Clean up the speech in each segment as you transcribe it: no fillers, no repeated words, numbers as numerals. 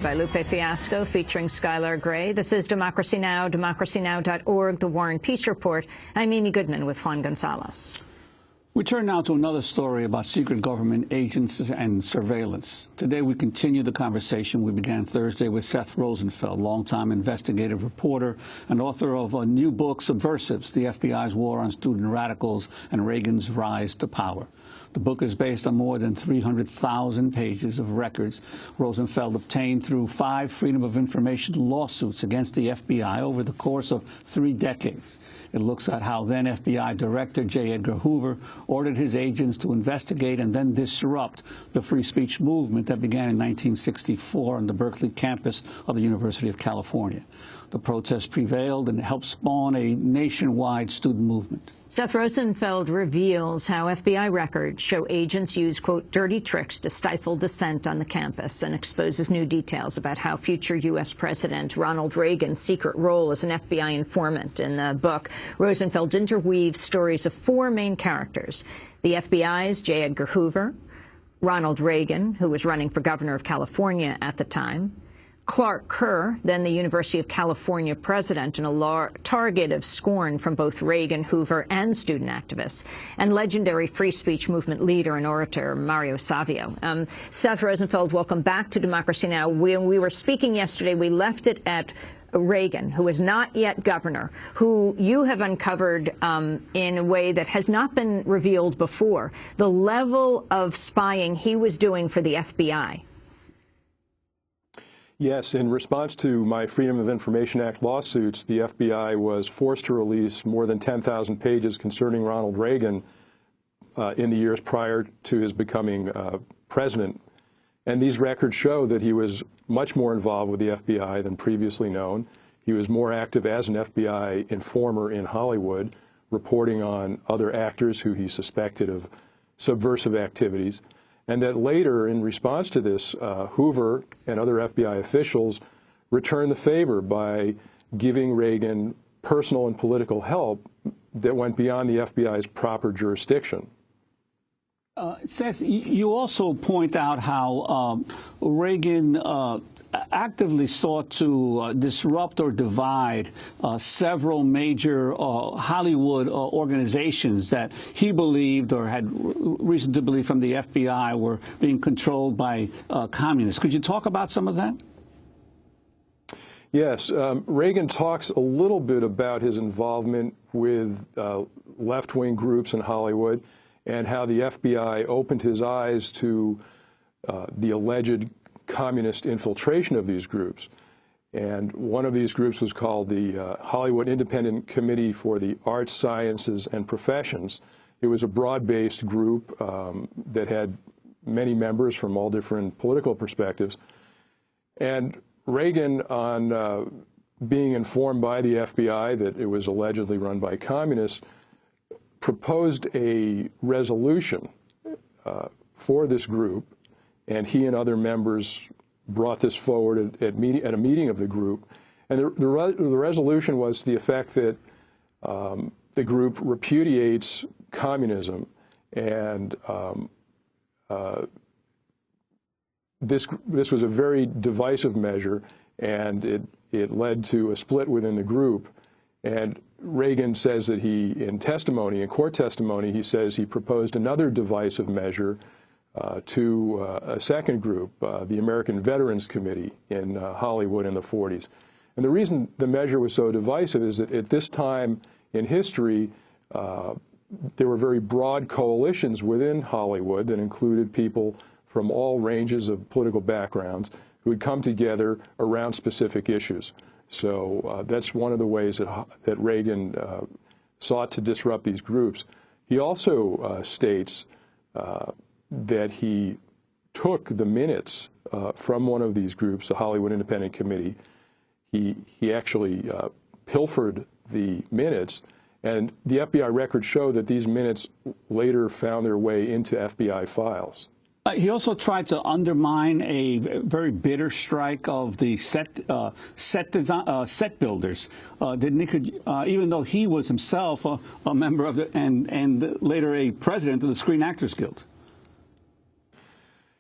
by Lupe Fiasco, featuring Skylar Gray. This is Democracy Now!, democracynow.org, The War and Peace Report. I'm Amy Goodman with Juan Gonzalez. We turn now to another story about secret government agents and surveillance. Today we continue the conversation we began Thursday with Seth Rosenfeld, longtime investigative reporter and author of a new book, Subversives, the FBI's War on Student Radicals and Reagan's Rise to Power. The book is based on more than 300,000 pages of records Rosenfeld obtained through 5 Freedom of Information lawsuits against the FBI over the course of 3 decades. It looks at how then FBI Director J. Edgar Hoover ordered his agents to investigate and then disrupt the free speech movement that began in 1964 on the Berkeley campus of the University of California. The protests prevailed and helped spawn a nationwide student movement. Seth Rosenfeld reveals how FBI records show agents use, quote, dirty tricks to stifle dissent on the campus, and exposes new details about how future U.S. President Ronald Reagan's secret role as an FBI informant. In the book, Rosenfeld interweaves stories of 4 main characters: the FBI's J. Edgar Hoover, Ronald Reagan, who was running for governor of California at the time, Clark Kerr, then the University of California president and a target of scorn from both Reagan, Hoover, and student activists, and legendary free speech movement leader and orator Mario Savio. Seth Rosenfeld, welcome back to Democracy Now! When we were speaking yesterday, we left it at Reagan, who is not yet governor, who you have uncovered in a way that has not been revealed before, the level of spying he was doing for the FBI. Yes, in response to my Freedom of Information Act lawsuits, the FBI was forced to release more than 10,000 pages concerning Ronald Reagan in the years prior to his becoming president. And these records show that he was much more involved with the FBI than previously known. He was more active as an FBI informer in Hollywood, reporting on other actors who he suspected of subversive activities. And that later, in response to this, Hoover and other FBI officials returned the favor by giving Reagan personal and political help that went beyond the FBI's proper jurisdiction. Seth, you also point out how Reagan actively sought to disrupt or divide several major Hollywood organizations that he believed, or had reason to believe from the FBI, were being controlled by communists. Could you talk about some of that? Yes. Reagan talks a little bit about his involvement with left-wing groups in Hollywood and how the FBI opened his eyes to the alleged communist infiltration of these groups. And one of these groups was called the Hollywood Independent Committee for the Arts, Sciences, and Professions. It was a broad-based group that had many members from all different political perspectives. And Reagan, on being informed by the FBI that it was allegedly run by communists, proposed a resolution for this group, and he and other members brought this forward at a meeting of the group. And the resolution was to the effect that the group repudiates communism, and this was a very divisive measure, and it led to a split within the group. And Reagan says that in court testimony, he says he proposed another divisive measure to a second group, the American Veterans Committee in Hollywood in the 40s. And the reason the measure was so divisive is that at this time in history, there were very broad coalitions within Hollywood that included people from all ranges of political backgrounds who had come together around specific issues. So that's one of the ways that Reagan sought to disrupt these groups. He also states that he took the minutes from one of these groups, the Hollywood Independent Committee. He actually pilfered the minutes, and the FBI records show that these minutes later found their way into FBI files. He also tried to undermine a very bitter strike of the set builders. Even though he was himself a member of and later a president of the Screen Actors Guild.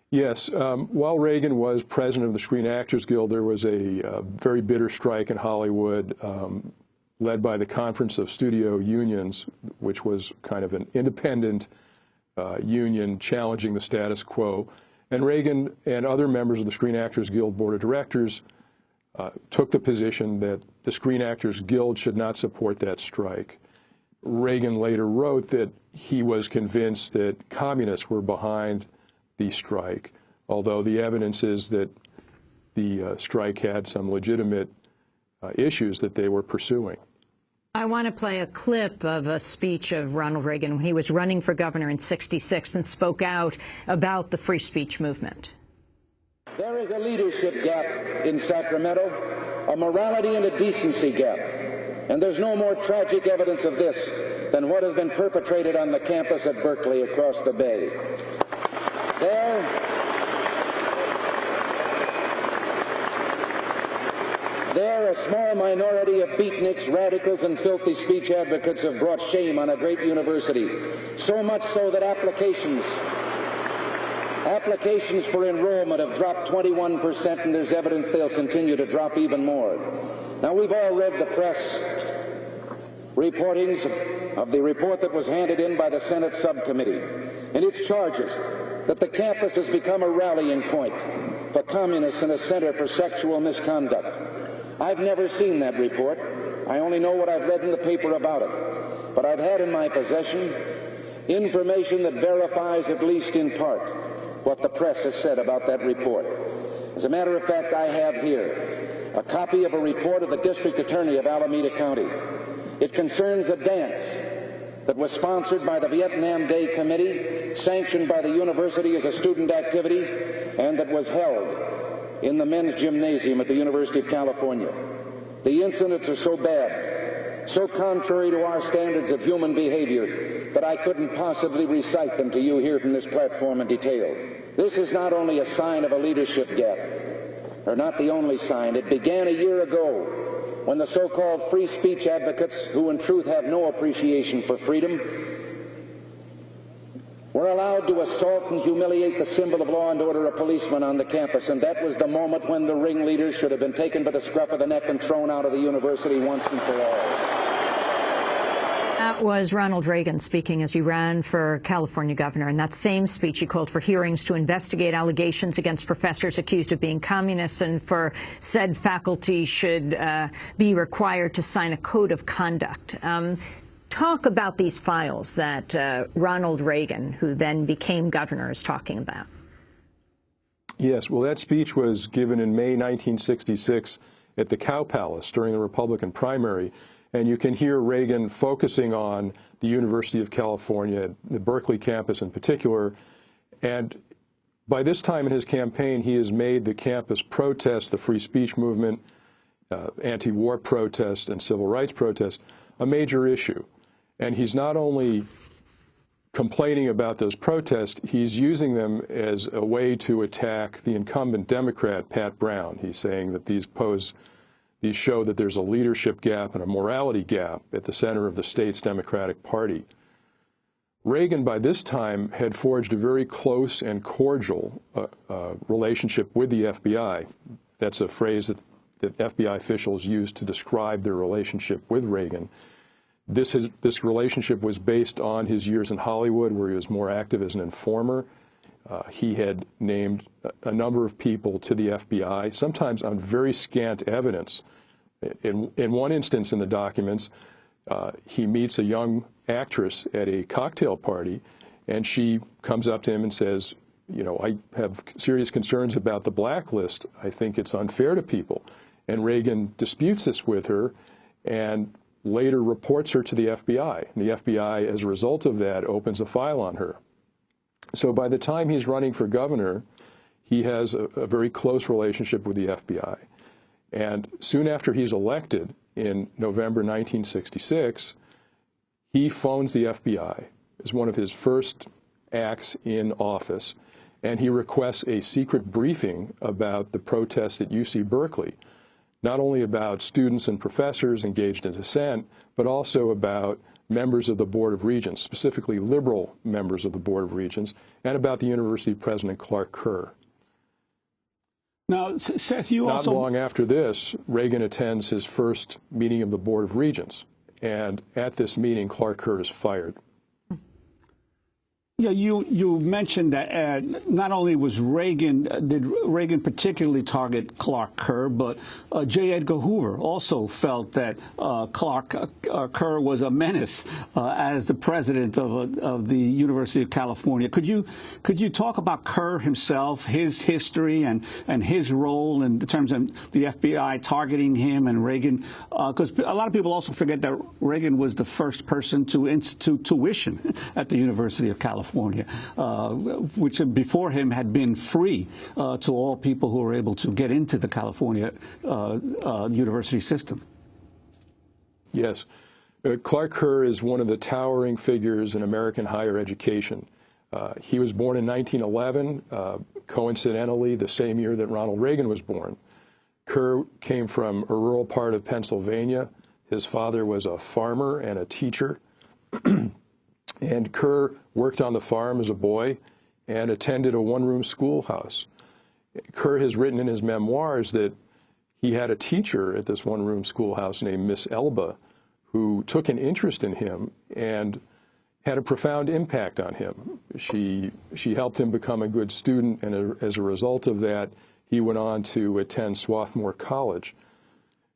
Yes. While Reagan was president of the Screen Actors Guild, there was a very bitter strike in Hollywood led by the Conference of Studio Unions, which was kind of an independent union challenging the status quo. And Reagan and other members of the Screen Actors Guild Board of Directors took the position that the Screen Actors Guild should not support that strike. Reagan later wrote that he was convinced that communists were behind the strike, although the evidence is that the strike had some legitimate issues that they were pursuing. I want to play a clip of a speech of Ronald Reagan when he was running for governor in '66 and spoke out about the free speech movement. There is a leadership gap in Sacramento, a morality and a decency gap. And there's no more tragic evidence of this than what has been perpetrated on the campus at Berkeley across the bay. There, a small minority of beatniks, radicals, and filthy speech advocates have brought shame on a great university, so much so that applications for enrollment have dropped 21%, and there's evidence they'll continue to drop even more. Now, we've all read the press reportings of the report that was handed in by the Senate subcommittee, and its charges that the campus has become a rallying point for communists and a center for sexual misconduct. I've never seen that report. I only know what I've read in the paper about it. But I've had in my possession information that verifies, at least in part, what the press has said about that report. As a matter of fact, I have here a copy of a report of the district attorney of Alameda County. It concerns a dance that was sponsored by the Vietnam Day Committee, sanctioned by the university as a student activity, and that was held in the men's gymnasium at the University of California. The incidents are so bad, so contrary to our standards of human behavior, that I couldn't possibly recite them to you here from this platform in detail. This is not only a sign of a leadership gap, or not the only sign. It began a year ago when the so-called free speech advocates, who in truth have no appreciation for freedom, were allowed to assault and humiliate the symbol of law and order, a policeman on the campus. And that was the moment when the ringleaders should have been taken by the scruff of the neck and thrown out of the university once and for all. That was Ronald Reagan speaking as he ran for California governor. In that same speech, he called for hearings to investigate allegations against professors accused of being communists, and for said faculty should be required to sign a code of conduct. Talk about these files that Ronald Reagan, who then became governor, is talking about. Yes, well, that speech was given in May 1966 at the Cow Palace during the Republican primary. And you can hear Reagan focusing on the University of California, the Berkeley campus in particular. And by this time in his campaign, he has made the campus protest, the free speech movement, anti-war protest, and civil rights protest a major issue. And he's not only complaining about those protests, he's using them as a way to attack the incumbent Democrat, Pat Brown. He's saying that these show that there's a leadership gap and a morality gap at the center of the state's Democratic Party. Reagan, by this time, had forged a very close and cordial relationship with the FBI. That's a phrase that FBI officials used to describe their relationship with Reagan. This relationship was based on his years in Hollywood, where he was more active as an informer. He had named a number of people to the FBI, sometimes on very scant evidence. In one instance in the documents, he meets a young actress at a cocktail party, and she comes up to him and says, you know, I have serious concerns about the blacklist. I think it's unfair to people. And Reagan disputes this with her and later reports her to the FBI. And the FBI, as a result of that, opens a file on her. So by the time he's running for governor, he has a very close relationship with the FBI. And soon after he's elected in November 1966, he phones the FBI as one of his first acts in office, and he requests a secret briefing about the protests at UC Berkeley, not only about students and professors engaged in dissent, but also about members of the Board of Regents, specifically liberal members of the Board of Regents, and about the university president, Clark Kerr. Now, Seth, you Not also... long after this, Reagan attends his first meeting of the Board of Regents, and at this meeting, Clark Kerr is fired. Yeah, you mentioned that not only was did Reagan particularly target Clark Kerr, but J. Edgar Hoover also felt that Clark Kerr was a menace as the president of the University of California. Could you talk about Kerr himself, his history, and his role in terms of the FBI targeting him and Reagan? Because a lot of people also forget that Reagan was the first person to institute tuition at the University of California. Which before him had been free to all people who were able to get into the California university system. Yes. Clark Kerr is one of the towering figures in American higher education. He was born in 1911, coincidentally the same year that Ronald Reagan was born. Kerr came from a rural part of Pennsylvania. His father was a farmer and a teacher. And Kerr worked on the farm as a boy and attended a one-room schoolhouse. Kerr has written in his memoirs that he had a teacher at this one-room schoolhouse named Miss Elba who took an interest in him and had a profound impact on him. She helped him become a good student, and as a result of that, he went on to attend Swarthmore College.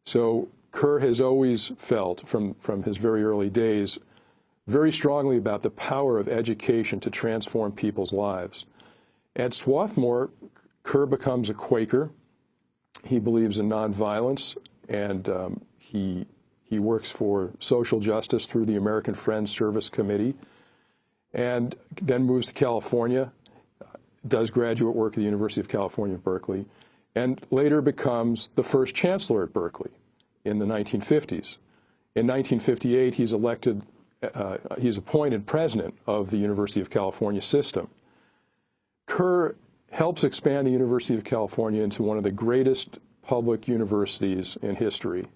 So Kerr has always felt, from his very early days, very strongly about the power of education to transform people's lives. At Swarthmore, Kerr becomes a Quaker. He believes in nonviolence, and he works for social justice through the American Friends Service Committee, and then moves to California, does graduate work at the University of California, Berkeley, and later becomes the first chancellor at Berkeley in the 1950s. In 1958, he's appointed president of the University of California system. Kerr helps expand the University of California into one of the greatest public universities in history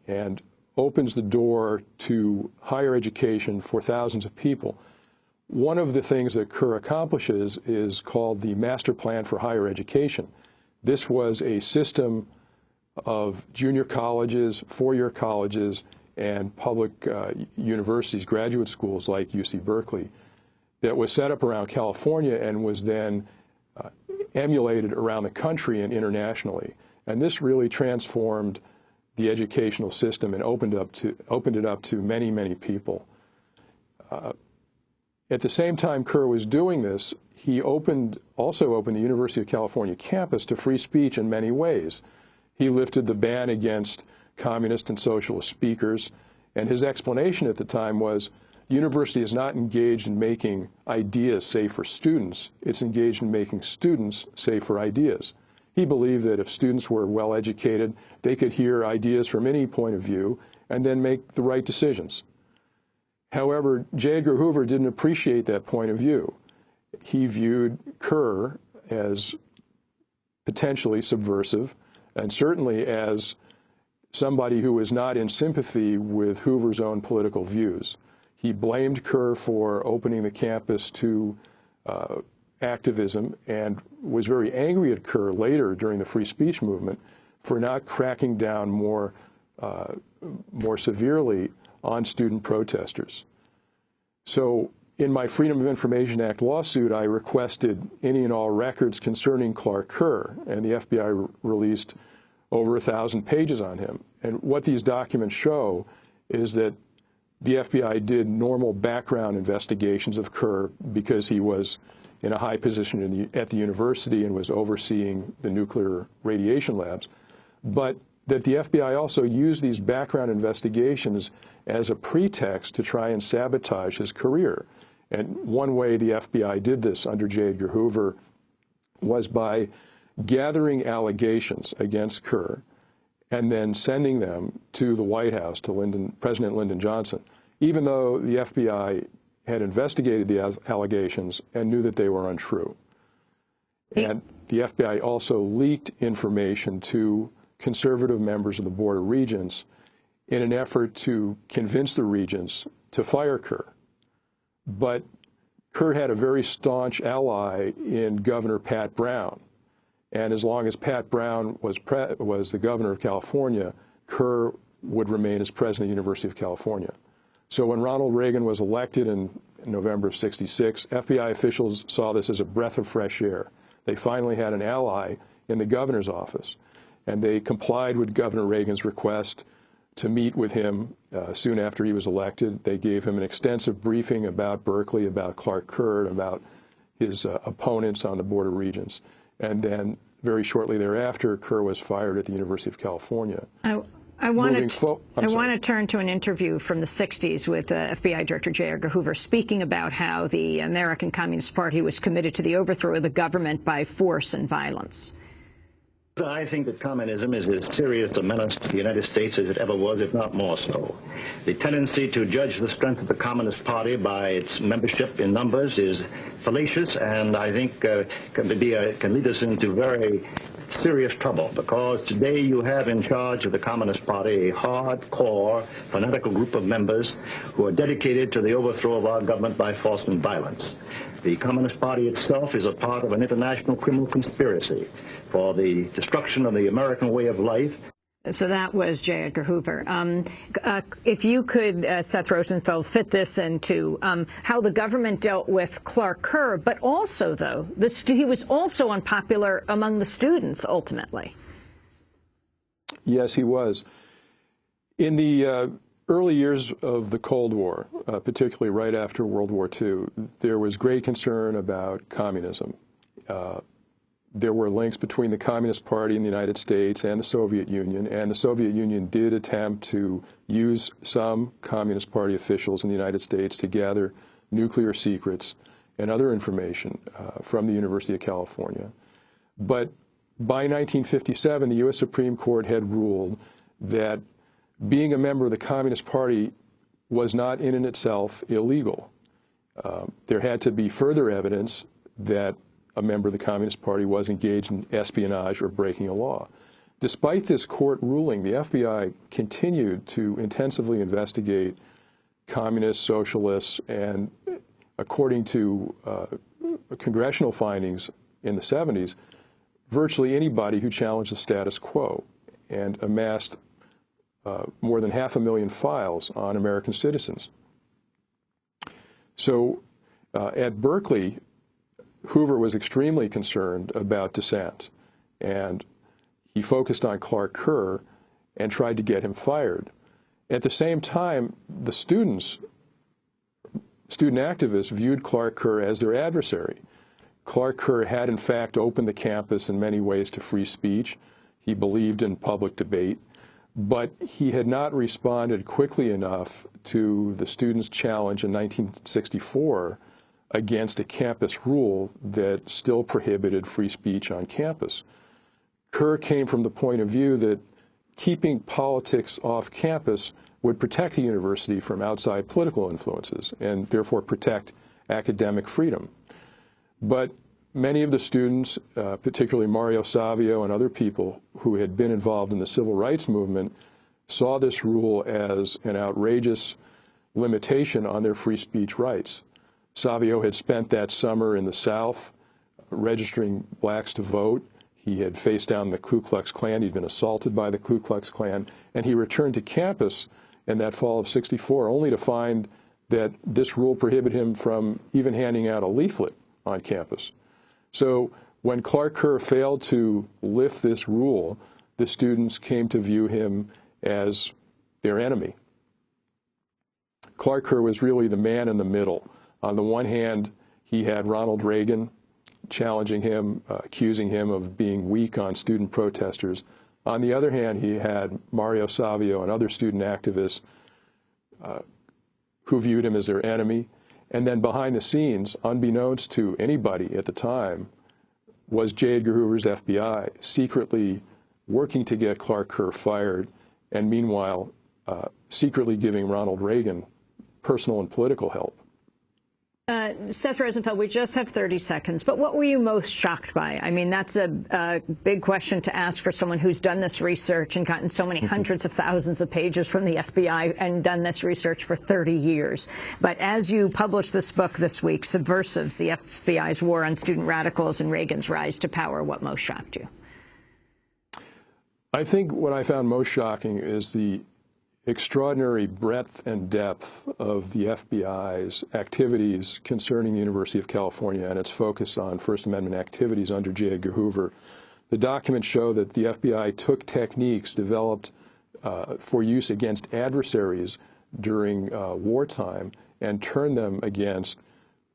and opens the door to higher education for thousands of people. One of the things that Kerr accomplishes is called the Master Plan for Higher Education. This was a system of junior colleges, four-year colleges, and public universities, graduate schools like UC Berkeley, that was set up around California and was then emulated around the country and internationally. And this really transformed the educational system and opened it up to many, many people. At the same time Kerr was doing this, he also opened the University of California campus to free speech in many ways. He lifted the ban against communist and socialist speakers, and his explanation at the time was the university is not engaged in making ideas safe for students, it's engaged in making students safe for ideas. He believed that if students were well educated, they could hear ideas from any point of view and then make the right decisions. However, J. Edgar Hoover didn't appreciate that point of view. He viewed Kerr as potentially subversive and certainly as somebody who was not in sympathy with Hoover's own political views. He blamed Kerr for opening the campus to activism and was very angry at Kerr later during the free speech movement for not cracking down more severely on student protesters. So in my Freedom of Information Act lawsuit, I requested any and all records concerning Clark Kerr, and the FBI released over 1,000 pages on him. And what these documents show is that the FBI did normal background investigations of Kerr because he was in a high position at the university and was overseeing the nuclear radiation labs, but that the FBI also used these background investigations as a pretext to try and sabotage his career. And one way the FBI did this under J. Edgar Hoover was by gathering allegations against Kerr and then sending them to the White House, to President Lyndon Johnson, even though the FBI had investigated the allegations and knew that they were untrue. And the FBI also leaked information to conservative members of the Board of Regents in an effort to convince the regents to fire Kerr. But Kerr had a very staunch ally in Governor Pat Brown. And as long as Pat Brown was the governor of California, Kerr would remain as president of the University of California. So when Ronald Reagan was elected in November of '66, FBI officials saw this as a breath of fresh air. They finally had an ally in the governor's office, and they complied with Governor Reagan's request to meet with him soon after he was elected. They gave him an extensive briefing about Berkeley, about Clark Kerr, about his opponents on the Board of Regents. And then very shortly thereafter, Kerr was fired at the University of California. I want to turn to an interview from the 60s with FBI Director J. Edgar Hoover, speaking about how the American Communist Party was committed to the overthrow of the government by force and violence. I think that communism is as serious a menace to the United States as it ever was, if not more so. The tendency to judge the strength of the Communist Party by its membership in numbers is fallacious, and I think can lead us into very serious trouble, because today you have in charge of the Communist Party a hardcore, fanatical group of members who are dedicated to the overthrow of our government by force and violence. The Communist Party itself is a part of an international criminal conspiracy for the destruction of the American way of life. So that was J. Edgar Hoover. If you could, Seth Rosenfeld, fit this into how the government dealt with Clark Kerr, but also, though, he was also unpopular among the students, ultimately. Yes, he was. In the early years of the Cold War, particularly right after World War II, there was great concern about communism. There were links between the Communist Party in the United States and the Soviet Union did attempt to use some Communist Party officials in the United States to gather nuclear secrets and other information from the University of California. But by 1957, the U.S. Supreme Court had ruled that being a member of the Communist Party was not in and itself illegal. There had to be further evidence that a member of the Communist Party was engaged in espionage or breaking a law. Despite this court ruling, the FBI continued to intensively investigate communists, socialists, and according to congressional findings in the 70s, virtually anybody who challenged the status quo, and amassed more than 500,000 files on American citizens. So at Berkeley, Hoover was extremely concerned about dissent, and he focused on Clark Kerr and tried to get him fired. At the same time, the student activists viewed Clark Kerr as their adversary. Clark Kerr had, in fact, opened the campus in many ways to free speech. He believed in public debate, but he had not responded quickly enough to the students' challenge in 1964 against a campus rule that still prohibited free speech on campus. Kerr came from the point of view that keeping politics off campus would protect the university from outside political influences and therefore protect academic freedom. But many of the students, particularly Mario Savio and other people who had been involved in the civil rights movement, saw this rule as an outrageous limitation on their free speech rights. Savio had spent that summer in the South registering blacks to vote. He had faced down the Ku Klux Klan. He'd been assaulted by the Ku Klux Klan. And he returned to campus in that fall of '64 only to find that this rule prohibited him from even handing out a leaflet on campus. So when Clark Kerr failed to lift this rule, the students came to view him as their enemy. Clark Kerr was really the man in the middle. On the one hand, he had Ronald Reagan challenging him, accusing him of being weak on student protesters. On the other hand, he had Mario Savio and other student activists who viewed him as their enemy. And then behind the scenes, unbeknownst to anybody at the time, was J. Edgar Hoover's FBI secretly working to get Clark Kerr fired, and meanwhile secretly giving Ronald Reagan personal and political help. Seth Rosenfeld, we just have 30 seconds, but what were you most shocked by? I mean, that's a big question to ask for someone who's done this research and gotten so many hundreds of thousands of pages from the FBI and done this research for 30 years. But as you publish this book this week, Subversives, the FBI's War on Student Radicals and Reagan's Rise to Power, what most shocked you? I think what I found most shocking is the extraordinary breadth and depth of the FBI's activities concerning the University of California and its focus on First Amendment activities under J. Edgar Hoover. The documents show that the FBI took techniques developed for use against adversaries during wartime and turned them against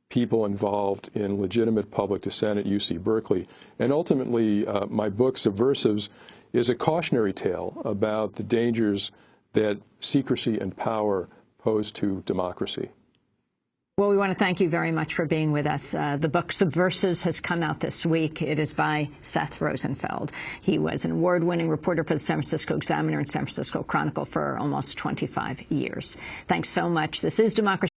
people involved in legitimate public dissent at UC Berkeley. And ultimately, my book, Subversives, is a cautionary tale about the dangers that secrecy and power pose to democracy. Well, we want to thank you very much for being with us. The book Subversives has come out this week. It is by Seth Rosenfeld. He was an award-winning reporter for the San Francisco Examiner and San Francisco Chronicle for almost 25 years. Thanks so much. This is Democracy